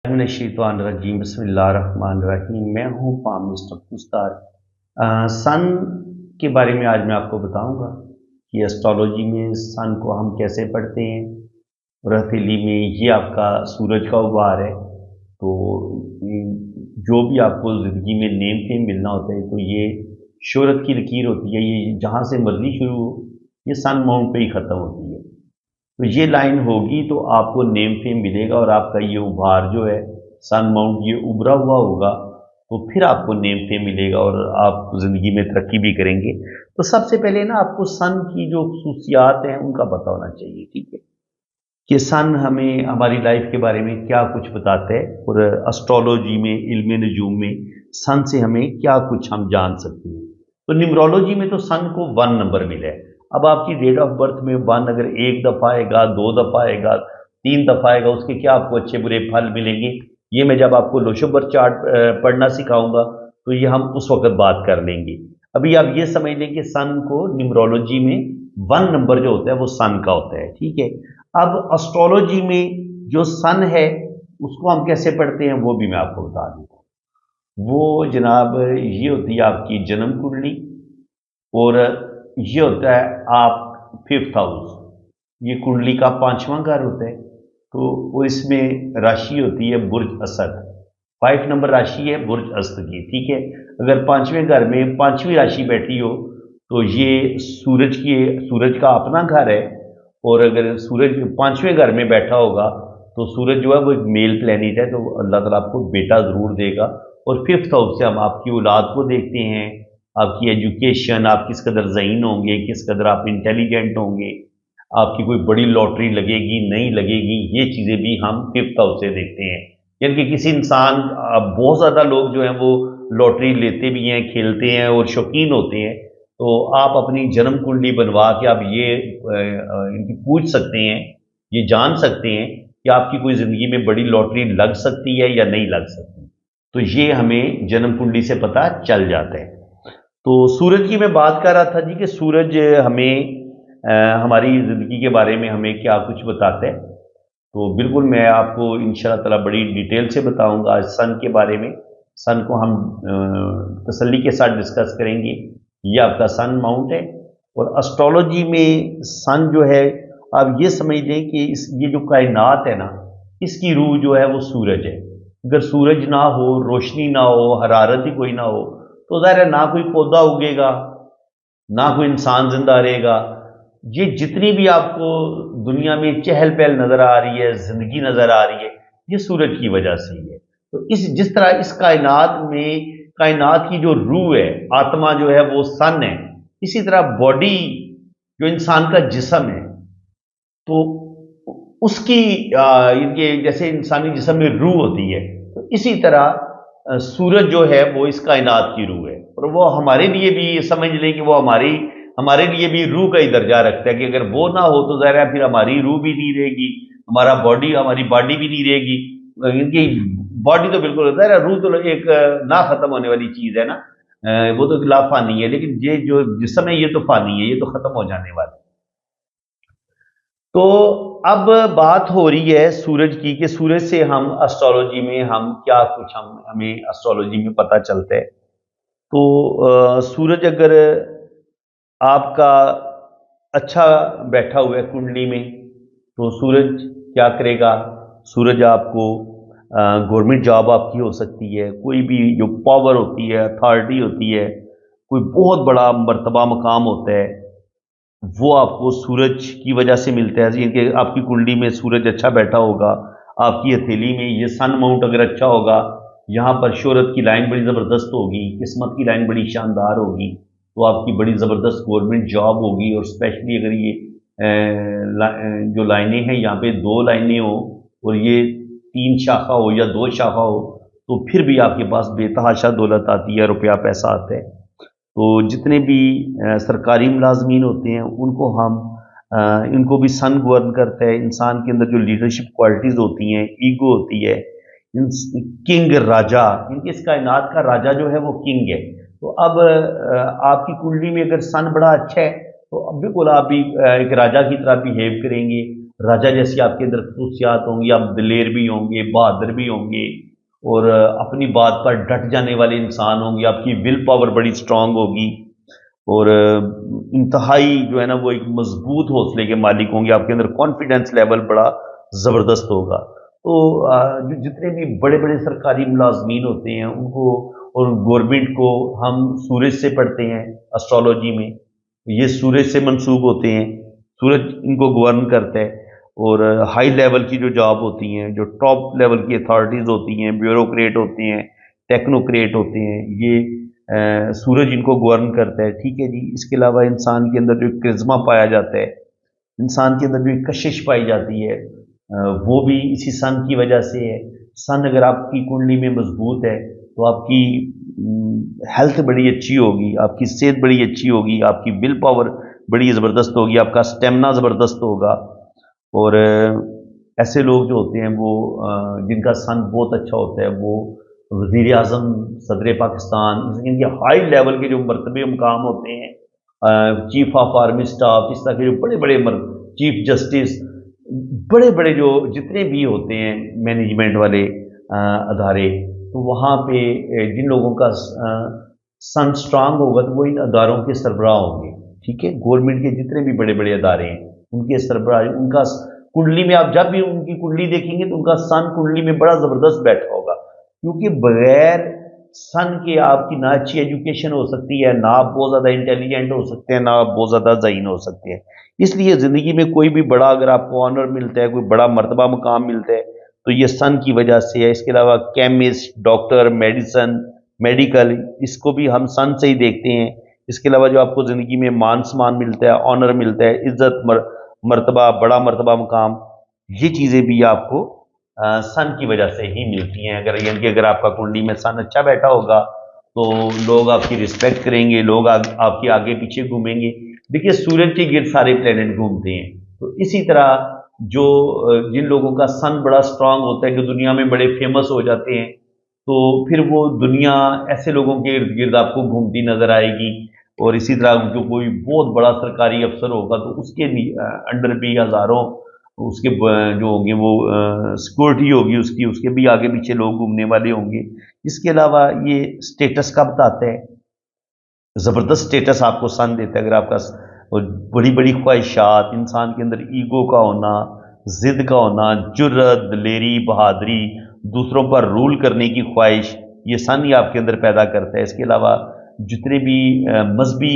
मिनश्शैतानिर्रजीम बिस्मिल्लाहिर्रहमानिर्रहीम। मैं हूँ पाम मिस्टर पुस्तार। सन के बारे में आज मैं आपको बताऊंगा कि एस्ट्रोलॉजी में सन को हम कैसे पढ़ते हैं। और हथेली में ये आपका सूरज का उभार है। तो जो भी आपको ज़िंदगी में नेम फेम मिलना होता है तो ये शोहरत की लकीर होती है। ये जहाँ से मर्जी शुरू हो, ये सन माउंट पे ही ख़त्म होती है। तो ये लाइन होगी तो आपको नेम फेम मिलेगा और आपका ये उभार जो है सन माउंट ये उभरा हुआ होगा, तो फिर आपको नेम फेम मिलेगा और आप ज़िंदगी में तरक्की भी करेंगे। तो सबसे पहले ना आपको सन की जो खसूसियात हैं उनका पता होना चाहिए, ठीक है, कि सन हमें हमारी लाइफ के बारे में क्या कुछ बताता है। और एस्ट्रोलॉजी में, इल्म नजूम में सन से हमें क्या कुछ हम जान सकते हैं। तो न्यूमरोलॉजी में तो सन को 1 नंबर मिला है। अब आपकी डेट ऑफ बर्थ में 1 अगर 1 दफ़ा आएगा, 2 दफ़ा आएगा, 3 दफ़ा आएगा, उसके क्या आपको अच्छे बुरे फल मिलेंगे, ये मैं जब आपको लोशो बर्थ चार्ट पढ़ना सिखाऊंगा तो ये हम उस वक्त बात कर लेंगे। अभी आप ये समझ लें कि सन को न्यूमरोलॉजी में 1 नंबर जो होता है वो सन का होता है, ठीक है। अब एस्ट्रोलॉजी में जो सन है उसको हम कैसे पढ़ते हैं वो भी मैं आपको बता दूँ। वो जनाब ये होती है आपकी जन्म कुंडली, और ये होता है आप 5th हाउस, ये कुंडली का 5वां घर होता है। तो वो इसमें राशि होती है बुर्ज असद। 5 नंबर राशि है बुर्ज असद की, ठीक है। अगर 5वें घर में 5वीं राशि बैठी हो तो ये सूरज का अपना घर है। और अगर सूरज 5वें घर में बैठा होगा तो सूरज जो है वो एक मेल प्लैनेट है, तो अल्लाह ताला आपको बेटा ज़रूर देगा। और 5th हाउस से हम आपकी औलाद को देखते हैं, आपकी एजुकेशन, आप किस कदर ज़हीन होंगे, किस कदर आप इंटेलिजेंट होंगे, आपकी कोई बड़ी लॉटरी लगेगी नहीं लगेगी, ये चीज़ें भी हम 5th हाउस से देखते हैं। यानी कि किसी इंसान, बहुत ज़्यादा लोग जो हैं वो लॉटरी लेते भी हैं, खेलते हैं और शौकीन होते हैं। तो आप अपनी जन्म कुंडली बनवा के आप ये इनकी पूछ सकते हैं, ये जान सकते हैं कि आपकी कोई ज़िंदगी में बड़ी लॉटरी लग सकती है या नहीं लग सकती। तो ये हमें जन्म कुंडली से पता चल जाता है। तो सूरज की मैं बात कर रहा था जी, कि सूरज हमें हमारी ज़िंदगी के बारे में हमें क्या कुछ बताता है। तो बिल्कुल मैं आपको इंशाअल्लाह ताला बड़ी डिटेल से बताऊंगा आज सन के बारे में। सन को हम तसल्ली के साथ डिस्कस करेंगे। ये आपका सन माउंट है। और एस्ट्रोलॉजी में सन जो है, आप ये समझ लें कि ये जो कायनात है ना, इसकी रूह जो है वो सूरज है। अगर सूरज ना हो, रोशनी ना हो, हरारत ही कोई ना हो, तो ज़ाहिर है ना कोई पौधा उगेगा, ना कोई इंसान जिंदा रहेगा। ये जितनी भी आपको दुनिया में चहल पहल नजर आ रही है, जिंदगी नजर आ रही है, ये सूरज की वजह से ही है। तो जिस तरह इस कायनात में, कायनात की जो रूह है, आत्मा जो है वो सन है, इसी तरह बॉडी जो इंसान का जिस्म है, तो उसकी इनके जैसे इंसानी जिस्म में रूह होती है, तो इसी तरह सूरज जो है वो इस कायनात की रूह है। और वो हमारे लिए भी समझ लें कि वो हमारे लिए भी रूह का ही दर्जा रखता है, कि अगर वो ना हो तो ज़ाहिर है फिर हमारी रूह भी नहीं रहेगी, हमारी बॉडी भी नहीं रहेगी। इनकी बॉडी तो बिल्कुल ज़ाहिर है, रूह तो एक ना ख़त्म होने वाली चीज़ है ना, वो तो खिलाफ फानी है। लेकिन ये जो जिस्म है ये तो फानी है, ये तो ख़त्म हो जाने वाला है। तो अब बात हो रही है सूरज की, कि सूरज से हम एस्ट्रोलॉजी में हम क्या कुछ हमें एस्ट्रोलॉजी में पता चलता है। तो सूरज अगर आपका अच्छा बैठा हुआ है कुंडली में, तो सूरज क्या करेगा, सूरज आपको गवर्नमेंट जॉब आपकी हो सकती है, कोई भी जो पावर होती है, अथॉरिटी होती है, कोई बहुत बड़ा मर्तबा मकाम होता है, वो आपको सूरज की वजह से मिलता है। जिनके आपकी कुंडली में सूरज अच्छा बैठा होगा, आपकी हथेली में ये सन माउंट अगर अच्छा होगा, यहाँ पर शोहरत की लाइन बड़ी ज़बरदस्त होगी, किस्मत की लाइन बड़ी शानदार होगी, तो आपकी बड़ी ज़बरदस्त गवर्नमेंट जॉब होगी। और स्पेशली अगर ये जो लाइनें हैं, यहाँ पे 2 लाइनें हो और ये 3 शाखा हो या 2 शाखा हो, तो फिर भी आपके पास बेतहाशा दौलत आती है, रुपया पैसा आता है। तो जितने भी सरकारी मुलाजमीन होते हैं उनको इनको भी सन गवर्न करता है। इंसान के अंदर जो लीडरशिप क्वालिटीज़ होती हैं, ईगो होती है, किंग राजा, इनकी इस कायनात का राजा जो है वो किंग है। تو اب आपकी कुंडली में अगर सन बड़ा अच्छा है तो अब बिल्कुल आप भी एक राजा की तरह बिहेव करेंगे, राजा जैसी आपके अंदर खसूसियात होंगी, आप दिलेर भी होंगे, बहादुर भी होंगे और अपनी बात पर डट जाने वाले इंसान होंगे, आपकी विल पावर बड़ी स्ट्रांग होगी और इंतहाई जो है ना वो एक मजबूत हौसले के मालिक होंगे, आपके अंदर कॉन्फिडेंस लेवल बड़ा ज़बरदस्त होगा। तो जो जितने भी बड़े बड़े सरकारी मुलाजमीन होते हैं उनको और गवर्नमेंट को हम सूरज से पढ़ते हैं एस्ट्रोलॉजी में, ये सूरज से मंसूब होते हैं, सूरज इनको गवर्न करता है और हाई लेवल की जो जॉब होती हैं, जो टॉप लेवल की अथॉरिटीज़ होती हैं, ब्यूरोक्रेट होते हैं, टेक्नोक्रेट होते हैं, ये सूरज इनको गवर्न करता है। ठीक है जी। इसके अलावा इंसान के अंदर जो करिश्मा पाया जाता है, इंसान के अंदर जो कशिश पाई जाती है, वो भी इसी सन की वजह से है। सन अगर आपकी कुंडली में मजबूत है तो आपकी हेल्थ बड़ी अच्छी होगी, आपकी सेहत बड़ी अच्छी होगी, आपकी विल पावर बड़ी ज़बरदस्त होगी, आपका स्टेमिना ज़बरदस्त होगा और ऐसे लोग जो होते हैं वो जिनका सन बहुत अच्छा होता है वो वज़ीर आज़म, सदर पाकिस्तान, इनके हाई लेवल के जो मरतबे मुकाम होते हैं, चीफ ऑफ आर्मी स्टाफ, इस तरह के जो बड़े बड़े चीफ जस्टिस, बड़े बड़े जो जितने भी होते हैं मैनेजमेंट वाले अदारे, तो वहाँ पे जिन लोगों का सन स्ट्रांग होगा तो वो इन अदारों के सरबराह होंगे। ठीक है। गवर्नमेंट के जितने भी बड़े बड़े अदारे हैं उनके सरबराह, उनका कुंडली में आप जब भी उनकी कुंडली देखेंगे तो उनका सन कुंडली में बड़ा ज़बरदस्त बैठा होगा, क्योंकि बगैर सन के आपकी ना अच्छी एजुकेशन हो सकती है, ना आप बहुत ज़्यादा इंटेलिजेंट हो सकते हैं, ना आप बहुत ज़्यादा ज़हीन हो सकते हैं। इसलिए ज़िंदगी में कोई भी बड़ा अगर आपको ऑनर मिलता है, कोई बड़ा मर्तबा मुकाम मिलता है तो ये सन की वजह से है। इसके अलावा केमिस्ट, डॉक्टर, मेडिसन, मेडिकल, इसको भी हम सन से ही देखते हैं। इसके अलावा जो आपको ज़िंदगी में मान सम्मान मिलता है, ऑनर मिलता है, इज्जत, मर्तबा, बड़ा मर्तबा मुकाम, ये चीज़ें भी आपको सन की वजह से ही मिलती हैं। अगर यानी कि अगर आपका कुंडली में सन अच्छा बैठा होगा तो लोग आपकी रिस्पेक्ट करेंगे, लोग आपके आगे पीछे घूमेंगे। देखिए सूरज के गिर्द सारे प्लेनेट घूमते हैं, तो इसी तरह जो जिन लोगों का सन बड़ा स्ट्रांग होता है, जो दुनिया में बड़े फेमस हो जाते हैं, तो फिर वो दुनिया ऐसे लोगों के इर्द गिर्द आपको घूमती नजर आएगी। और इसी तरह जो कोई बहुत बड़ा सरकारी अफसर होगा तो उसके अंडर भी हज़ारों उसके जो होंगे वो सिक्योरिटी होगी उसकी, उसके भी आगे पीछे लोग घूमने वाले होंगे। इसके अलावा ये स्टेटस का बताता है, ज़बरदस्त स्टेटस आपको सन देता है। अगर आपका बड़ी बड़ी ख्वाहिशात, इंसान के अंदर ईगो का होना, ज़िद का होना, जुर्रत, दिलेरी, बहादुरी, दूसरों पर रूल करने की ख्वाहिश, ये सन ही आपके अंदर पैदा करता है। इसके अलावा जितने भी मजहबी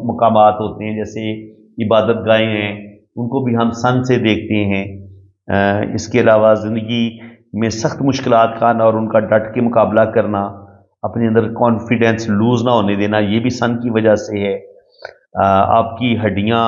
मकामात होते हैं, जैसे इबादत गाहें हैं, उनको भी हम सन से देखते हैं। इसके अलावा ज़िंदगी में सख्त मुश्किलात का आना और उनका डट के मुकाबला करना, अपने अंदर कॉन्फिडेंस लूज़ ना होने देना, ये भी सन की वजह से है। आपकी हड्डियाँ,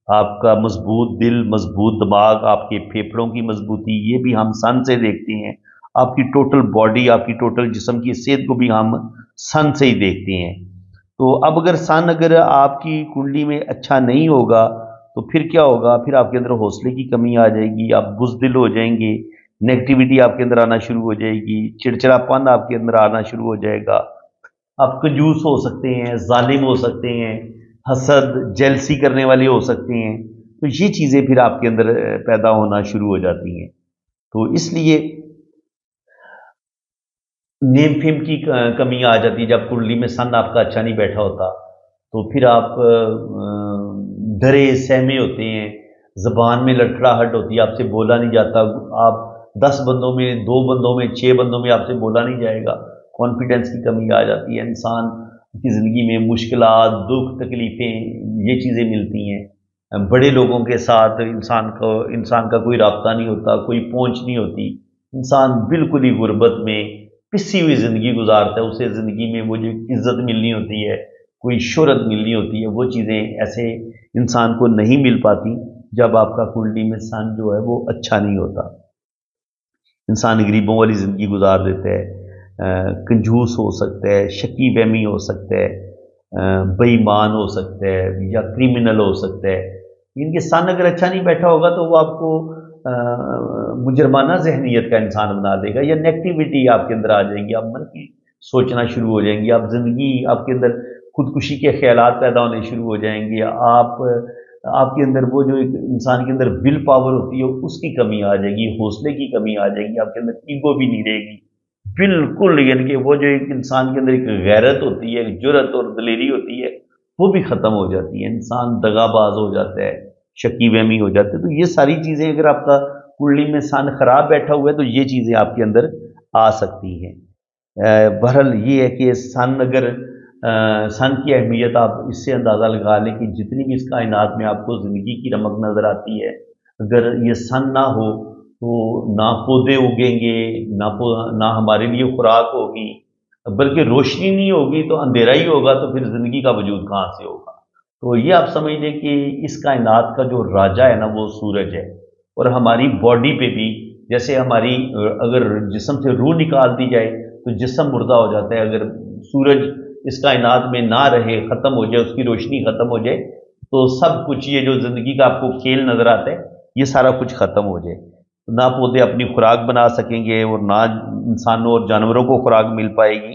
आपका मजबूत दिल, मजबूत दिमाग, आपके फेफड़ों की मजबूती, ये भी हम सन से देखते हैं। आपकी टोटल बॉडी, आपकी टोटल जिस्म की सेहत को भी हम सन से ही देखते हैं। तो अब अगर सन अगर आपकी कुंडली में अच्छा नहीं होगा तो फिर क्या होगा? फिर आपके अंदर हौसले की कमी आ जाएगी, आप बुज़दिल हो जाएंगे, नेगेटिविटी आपके अंदर आना शुरू हो जाएगी, चिड़चिड़ापन आपके अंदर आना शुरू हो जाएगा, आप कंजूस हो सकते हैं, जालिम हो सकते हैं, हसद, जेलसी करने वाले हो सकते हैं। तो ये चीज़ें फिर आपके अंदर पैदा होना शुरू हो जाती हैं। तो इसलिए नेम फेम की कमी आ जाती है। जब कुंडली में सन आपका अच्छा नहीं बैठा होता तो फिर आप डरे सहमे होते हैं, ज़बान में लड़खड़ाहट होती है, आपसे बोला नहीं जाता, आप 10 बंदों में, 2 बंदों में, 6 बंदों में आपसे बोला नहीं जाएगा, कॉन्फिडेंस की कमी आ जाती है। इंसान की ज़िंदगी में मुश्किलात, दुख, तकलीफ़ें, ये चीज़ें मिलती हैं। बड़े लोगों के साथ इंसान का कोई राब्ता नहीं होता, कोई पहुँच नहीं होती, इंसान बिल्कुल ही गुर्बत में पिसी हुई ज़िंदगी गुजारता है। उसे ज़िंदगी में वो जो इज़्ज़त मिलनी होती है, कोई शोहरत मिलनी होती है, वो चीज़ें ऐसे इंसान को नहीं मिल पाती जब आपका कुंडली में सन जो है वो अच्छा नहीं होता। इंसान गरीबों वाली ज़िंदगी गुजार देता है, कंजूस हो सकता है, शकी बहमी हो सकता है, बेईमान हो सकता है या क्रिमिनल हो सकता है। इनके सन अगर अच्छा नहीं बैठा होगा तो वो आपको मुजरमाना जहनीत का इंसान बना देगा या नेगेटिविटी आपके अंदर आ जाएगी, आप मन की सोचना शुरू हो जाएंगी, आप ज़िंदगी आपके अंदर खुदकुशी के ख्यालात पैदा होने शुरू हो जाएंगे, आपके अंदर वो जो एक इंसान के अंदर विल पावर होती है उसकी कमी आ जाएगी, हौसले की कमी आ जाएगी, आपके अंदर ईगो भी नहीं रहेगी बिल्कुल। यानी कि वो जो एक इंसान के अंदर एक गैरत होती है, एक जुर्रत और दलेरी होती है, वो भी ख़त्म हो जाती है, इंसान दगाबाज हो जाता है, शकी वहमी हो जाते हैं। तो ये सारी चीज़ें अगर आपका कुंडली में सन खराब बैठा हुआ है तो ये चीज़ें आपके अंदर आ सकती हैं। बहरहाल ये है कि सन की अहमियत आप इससे अंदाज़ा लगा लें कि जितनी भी इस कायनात में आपको ज़िंदगी की रमक नज़र आती है, अगर ये सन ना हो तो ना पौधे उगेंगे, ना हमारे लिए खुराक होगी, बल्कि रोशनी नहीं होगी तो अंधेरा ही होगा, तो फिर ज़िंदगी का वजूद कहाँ से होगा। तो ये आप समझ लें कि इस कायनात का जो राजा है ना वो सूरज है। और हमारी बॉडी पे भी जैसे हमारी अगर जिस्म से रूह निकाल दी जाए तो जिस्म मुर्दा हो जाता है, अगर सूरज इस कायनात में ना रहे, ख़त्म हो जाए, उसकी रोशनी ख़त्म हो जाए, तो सब कुछ ये जो ज़िंदगी का आपको खेल नज़र आता है ये सारा कुछ ख़त्म हो जाए। ना पौधे अपनी खुराक बना सकेंगे और ना इंसानों और जानवरों को खुराक मिल पाएगी।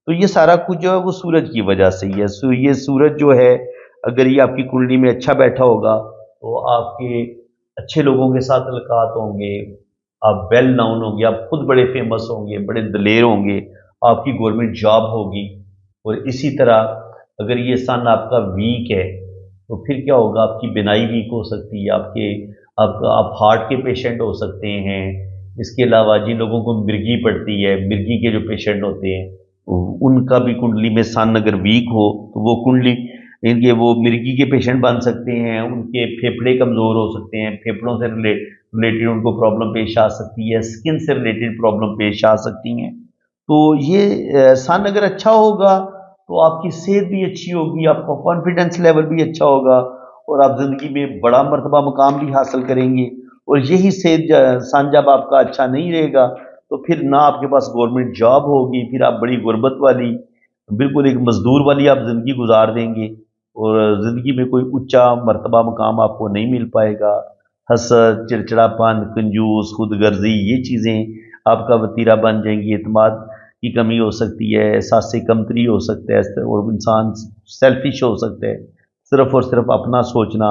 तो ये सारा कुछ जो है वो सूरज की वजह से ही है। ये सूरज जो है अगर ये आपकी कुंडली में अच्छा बैठा होगा तो आपके अच्छे लोगों के साथ तल्लुकात होंगे, आप वेल नाउन होंगे, आप खुद बड़े फेमस होंगे, बड़े दलेर होंगे, आपकी गवर्नमेंट जॉब होगी। और इसी तरह अगर ये सन आपका वीक है तो फिर क्या होगा, आपकी बिनाई वीक हो सकती है, आप हार्ट के पेशेंट हो सकते हैं। इसके अलावा जिन लोगों को मिर्गी पड़ती है, मिर्गी के जो पेशेंट होते हैं उनका भी कुंडली में सन अगर वीक हो तो वो कुंडली इनके वो मिर्गी के पेशेंट बन सकते हैं, उनके फेफड़े कमज़ोर हो सकते हैं, फेफड़ों से रिलेटेड उनको प्रॉब्लम पेश आ सकती है, स्किन से रिलेटेड प्रॉब्लम पेश आ सकती हैं। तो ये सन अगर अच्छा होगा तो आपकी सेहत भी अच्छी होगी, आपका कॉन्फिडेंस लेवल भी अच्छा होगा और आप ज़िंदगी में बड़ा मर्तबा मुकाम भी हासिल करेंगे। और यही सन जब आपका अच्छा नहीं रहेगा तो फिर ना आपके पास गवर्नमेंट जॉब होगी, फिर आप बड़ी गुर्बत वाली, बिल्कुल एक मज़दूर वाली आप ज़िंदगी गुजार देंगे और ज़िंदगी में कोई ऊंचा मर्तबा मुकाम आपको नहीं मिल पाएगा। हसद, चिड़चिड़ापन, कंजूस, खुदगर्जी, ये चीज़ें आपका वतीरा बन जाएंगी। एतमाद की कमी हो सकती है, एहसास कमतरी हो सकता है और इंसान सेल्फिश हो सकता है, सिर्फ और सिर्फ अपना सोचना।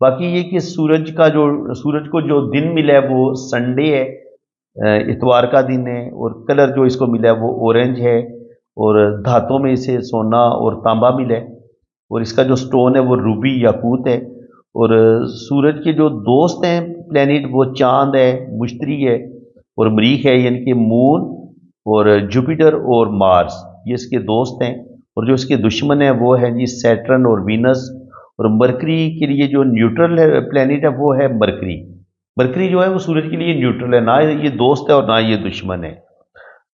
बाकी ये कि सूरज को जो दिन मिला है वो संडे है, इतवार का दिन है, और कलर जो इसको मिला है वो ऑरेंज है, और धातों में इसे सोना और तांबा मिला है, और इसका जो स्टोन है वो रूबी याकूत है। और सूरज के जो दोस्त हैं प्लेनेट वो चांद है, मुश्तरी है और मरीख है, यानी कि मून और जुपिटर और मार्स, ये इसके दोस्त हैं। और जो इसके दुश्मन है वो है जी सैटर्न और वीनस। और मरकरी के लिए जो न्यूट्रल है प्लेनेट है वो है मरकरी। मरकरी जो है वो सूरज के लिए न्यूट्रल है, ना ये दोस्त है और ना ये दुश्मन है।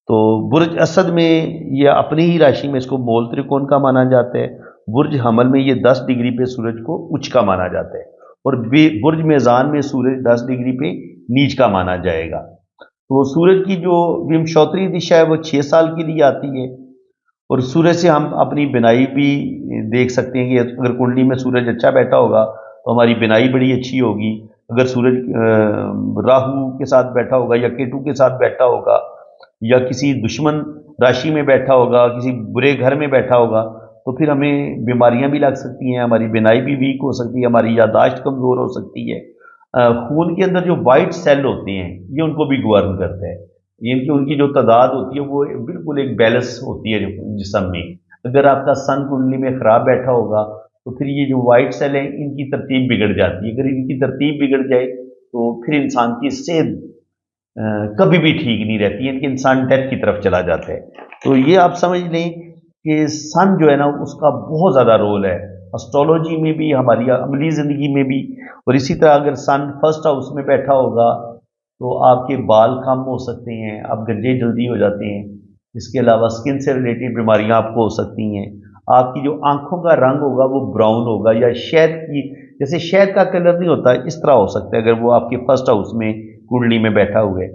तो बुर्ज असद में ये अपनी ही राशि में इसको मोल त्रिकोण का माना जाता है। बुर्ज हमल में ये 10 डिग्री पे सूरज को उच्च का माना जाता है, और बुर्ज मेज़ान में सूरज 10 डिग्री पे नीच का माना जाएगा। तो सूरज की जो विमशोत्तरी दिशा है वो 6 साल के लिए आती है। और सूरज से हम अपनी बिनाई भी देख सकते हैं कि अगर कुंडली में सूरज अच्छा बैठा होगा तो हमारी बिनाई बड़ी अच्छी होगी। अगर सूरज राहु के साथ बैठा होगा या केतु के साथ बैठा होगा या किसी दुश्मन राशि में बैठा होगा, किसी बुरे घर में बैठा होगा, तो फिर हमें बीमारियां भी लग सकती हैं, हमारी बिनाई भी वीक हो सकती है, हमारी याददाश्त कमज़ोर हो सकती है। खून के अंदर जो वाइट सेल होते हैं ये उनको भी गवर्न करते हैं, इनकी उनकी जो तादाद होती है वो बिल्कुल एक बैलेंस होती है जिसम में। अगर आपका सन कुंडली में ख़राब बैठा होगा तो फिर ये जो वाइट सेल है इनकी तरतीब बिगड़ जाती है। अगर इनकी तरतीब बिगड़ जाए तो फिर इंसान की सेहत कभी भी ठीक नहीं रहती है, इनके इंसान डेथ की तरफ चला जाता है। तो ये आप समझ लें कि सन जो है ना उसका बहुत ज़्यादा रोल है एस्ट्रोलॉजी में भी, हमारी अमली ज़िंदगी में भी। और इसी तरह अगर सन फर्स्ट हाउस में बैठा होगा तो आपके बाल कम हो सकते हैं, आप गंजे जल्दी हो जाते हैं। इसके अलावा स्किन से रिलेटेड बीमारियां आपको हो सकती हैं। आपकी जो आंखों का रंग होगा वो ब्राउन होगा, या शहद की जैसे शहद का कलर नहीं होता इस तरह हो सकता है अगर वो आपके फर्स्ट हाउस में कुंडली में बैठा हुआ है।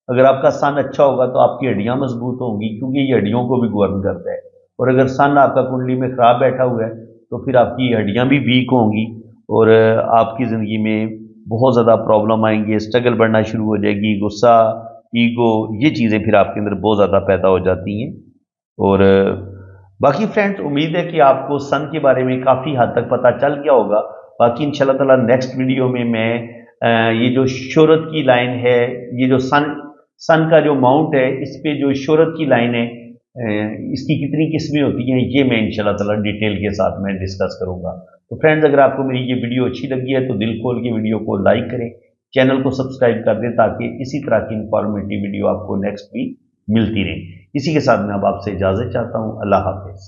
अगर आपका सन अच्छा होगा तो आपकी हड्डियां मजबूत होंगी क्योंकि ये हड्डियों को भी गवर्न करता है। और अगर सन आपका कुंडली में खराब बैठा हुआ है तो फिर आपकी हड्डियां भी वीक होंगी और आपकी ज़िंदगी में बहुत ज़्यादा प्रॉब्लम आएंगी, स्ट्रगल बढ़ना शुरू हो जाएगी, गुस्सा, ईगो, ये चीज़ें फिर आपके अंदर बहुत ज़्यादा पैदा हो जाती हैं। اور باقی فرینڈز उम्मीद है कि आपको सन के बारे में काफ़ी हद तक पता चल गया होगा। बाकी इंशाल्लाह ताला नेक्स्ट वीडियो में मैं ये जो शोहरत की लाइन है, ये जो सन का जो माउंट है, इस पे जो शोहरत की लाइन है, इसकी कितनी किस्में होती हैं, ये मैं इंशाल्लाह ताला डिटेल के साथ मैं डिस्कस करूंगा। तो फ्रेंड्स, अगर आपको मेरी ये वीडियो अच्छी लगी है तो दिल खोल के वीडियो को लाइक करें, चैनल को सब्सक्राइब कर दें ताकि इसी तरह की इंफॉर्मेटिव वीडियो आपको नेक्स्ट भी मिलती रहे। इसी के साथ मैं अब आपसे इजाज़त चाहता हूँ। अल्लाह हाफिज़।